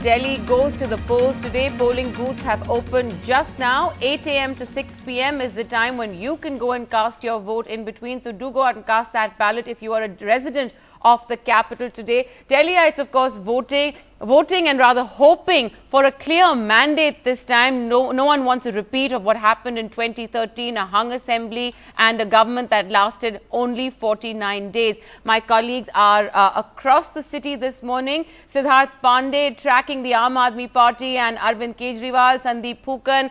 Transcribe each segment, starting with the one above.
Delhi goes to the polls today. Polling booths have opened just now. 8 a.m. to 6 p.m. is the time when you can go and cast your vote in between. So do go out and cast that ballot if you are a resident of the capital today. Delhiites, of course, voting and rather hoping for a clear mandate this time. No one wants a repeat of what happened in 2013, a hung assembly and a government that lasted only 49 days. My colleagues are across the city this morning. Siddharth Pandey tracking the Aam Aadmi Party and Arvind Kejriwal, Sandeep Phukan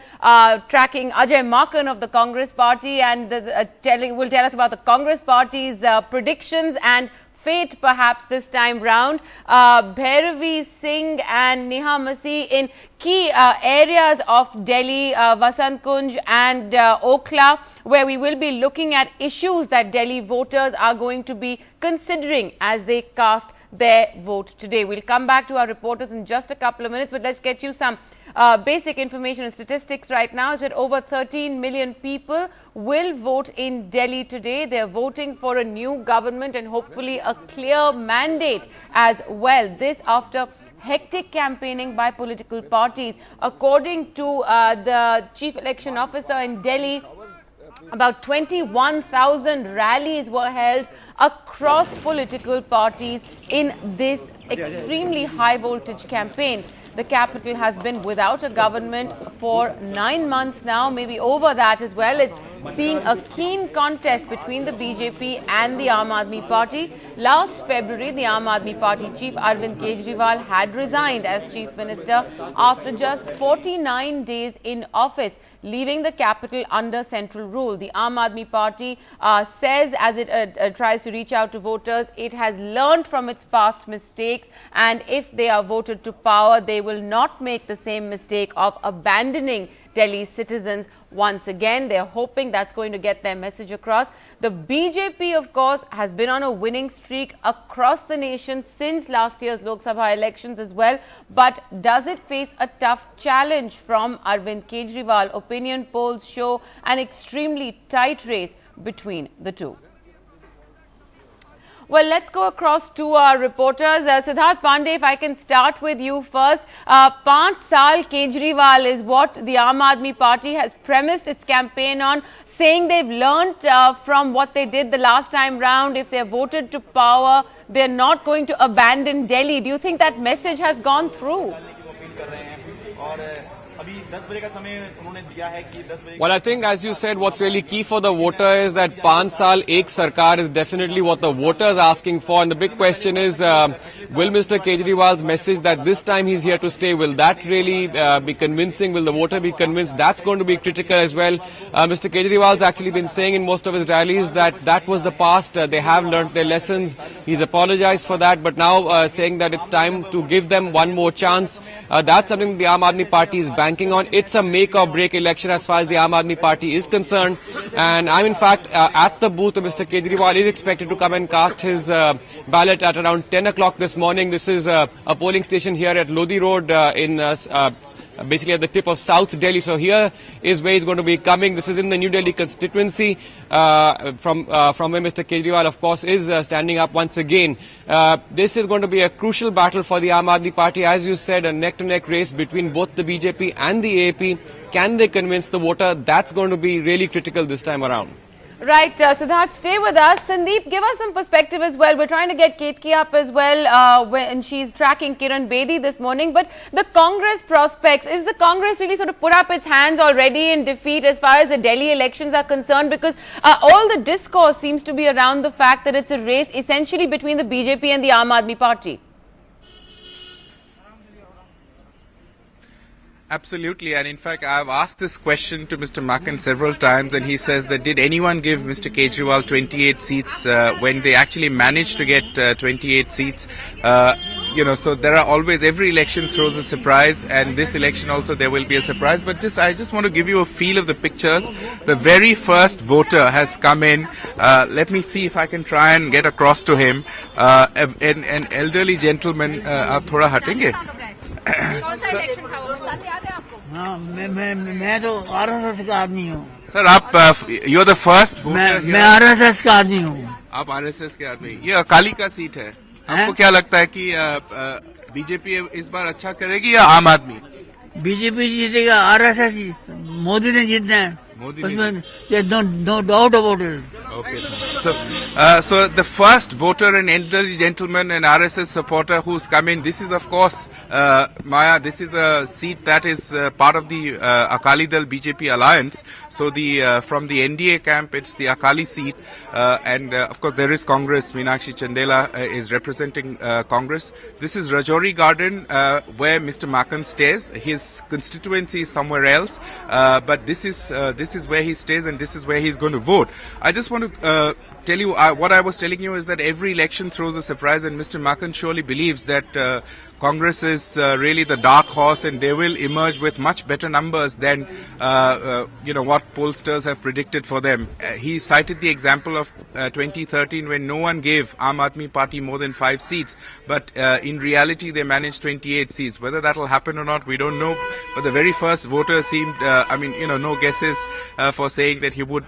tracking Ajay Maken of the Congress Party and will tell us about the Congress Party's predictions and fate perhaps this time round. Bhairavi Singh and Neha Masih in key areas of Delhi, Vasant Kunj and Okhla, where we will be looking at issues that Delhi voters are going to be considering as they cast their vote today. We'll come back to our reporters in just a couple of minutes, but let's get you some basic information and statistics right now. Is that over 13 million people will vote in Delhi today. They're voting for a new government and hopefully a clear mandate as well. This after hectic campaigning by political parties. According to the chief election officer in Delhi, about 21,000 rallies were held across political parties in this extremely high voltage campaign. The capital has been without a government for 9 months now, maybe over that as well. It's seeing a keen contest between the BJP and the Aam Aadmi Party. Last February, the Aam Aadmi Party chief Arvind Kejriwal had resigned as chief minister after just 49 days in office, leaving the capital under central rule. The Aam Aadmi Party says, as it tries to reach out to voters, it has learned from its past mistakes, and if they are voted to power, they will not make the same mistake of abandoning Delhi's citizens once again. They're hoping that's going to get their message across. The BJP, of course, has been on a winning streak across the nation since last year's Lok Sabha elections as well. But does it face a tough challenge from Arvind Kejriwal? Opinion polls show an extremely tight race between the two. Well, let's go across to our reporters. Siddharth Pandey, if I can start with you first. 5 saal Kejriwal is what the Aam Aadmi Party has premised its campaign on, saying they've learnt from what they did the last time round. If they're voted to power, they're not going to abandon Delhi. Do you think that message has gone through? Well, I think, as you said, what's really key for the voter is that 5 saal ek sarkar is definitely what the voter is asking for. And the big question is, will Mr. Kejriwal's message that this time he's here to stay, will that really be convincing? Will the voter be convinced? That's going to be critical as well. Mr. Kejriwal's actually been saying in most of his rallies that that was the past. They have learnt their lessons. He's apologized for that, but now saying that it's time to give them one more chance. That's something the Aam Aadmi Party is banking on. It's a make or break election as far as the Aam Aadmi Party is concerned. And I'm in fact at the booth. Mr. Kejriwal is expected to come and cast his ballot at around 10 o'clock this morning. This is a polling station here at Lodi Road in basically at the tip of South Delhi. So here is where he's going to be coming. This is in the New Delhi constituency from where Mr. Kejriwal, of course, is standing up once again. This is going to be a crucial battle for the Aam Aadmi Party. As you said, a neck-to-neck race between both the BJP and the AAP. Can they convince the voter? That's going to be really critical this time around. Right, Siddharth, stay with us. Sandeep, give us some perspective as well. We're trying to get Ketki up as well when she's tracking Kiran Bedi this morning. But the Congress prospects, is the Congress really sort of put up its hands already in defeat as far as the Delhi elections are concerned? Because all the discourse seems to be around the fact that it's a race essentially between the BJP and the Aam Aadmi Party. Absolutely, and in fact I've asked this question to Mr. Maken several times, and he says that did anyone give Mr. Kejriwal 28 seats when they actually managed to get 28 seats? So there are always, every election throws a surprise, and this election also there will be a surprise. But I just want to give you a feel of the pictures. The very first voter has come in. Let me see if I can try and get across to him. An elderly gentleman. आप थोड़ा हटेंगे? कौन सा election था वो साल याद है आपको? हाँ, मैं तो आरएसएस का आदमी हूँ सर. आप यू आर द फर्स्ट. मैं आरएसएस का आदमी हूँ. आप आरएसएस के आदमी. ये अकाली का सीट है. आपको क्या लगता है कि बीजेपी इस बार अच्छा करेगी या आम आदमी? बीजेपी जीतेगा, आरएसएस मोदी ने जीतना है, मोदी ने उसमें no doubt about it. Okay. So the first voter and elderly gentleman and RSS supporter who's come in, this is of course, Maya, this is a seat that is part of the Akali Dal BJP alliance. So from the NDA camp, it's the Akali seat. And of course there is Congress. Meenakshi Chandela is representing Congress. This is Rajouri Garden, where Mr. Makan stays. His constituency is somewhere else. But this is where he stays and this is where he's going to vote. I just want to tell you what I was telling you is that every election throws a surprise, and Mr. Makan surely believes that Congress is really the dark horse, and they will emerge with much better numbers than what pollsters have predicted for them. He cited the example of 2013 when no one gave Aam Aadmi Party more than 5 seats, but in reality they managed 28 seats. Whether that will happen or not, we don't know. But the very first voter seemed, no guesses for saying that he would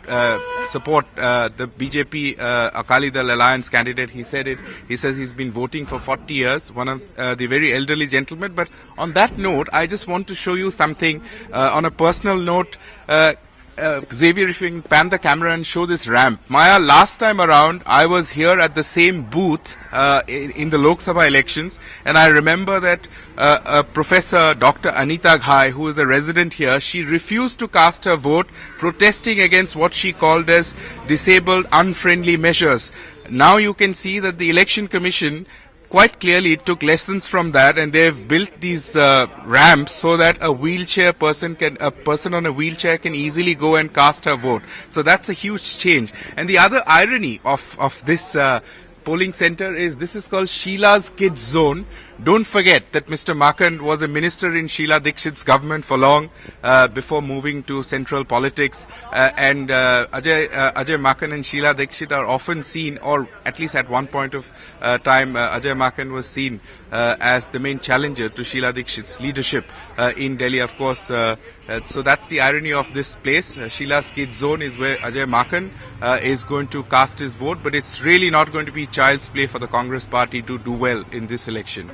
support the BJP Akali Dal alliance candidate. He said it. He says he's been voting for 40 years. One of the very elderly gentlemen. But on that note, I just want to show you something on a personal note. Xavier, if you can pan the camera and show this ramp. Maya, last time around, I was here at the same booth in the Lok Sabha elections, and I remember that Professor Dr. Anita Ghai, who is a resident here, she refused to cast her vote, protesting against what she called as disabled, unfriendly measures. Now you can see that the Election Commission quite clearly took lessons from that, and they've built these ramps so that a person on a wheelchair can easily go and cast her vote. So that's a huge change. And the other irony of this polling center is this is called Sheila's Kids Zone. Don't forget that Mr. Makan was a minister in Sheila Dikshit's government for long before moving to central politics. And Ajay Makan and Sheila Dikshit are often seen, or at least at one point of time, Ajay Makan was seen as the main challenger to Sheila Dikshit's leadership in Delhi. Of course, so that's the irony of this place. Sheila's Kids Zone is where Ajay Makan is going to cast his vote, but it's really not going to be child's play for the Congress party to do well in this election.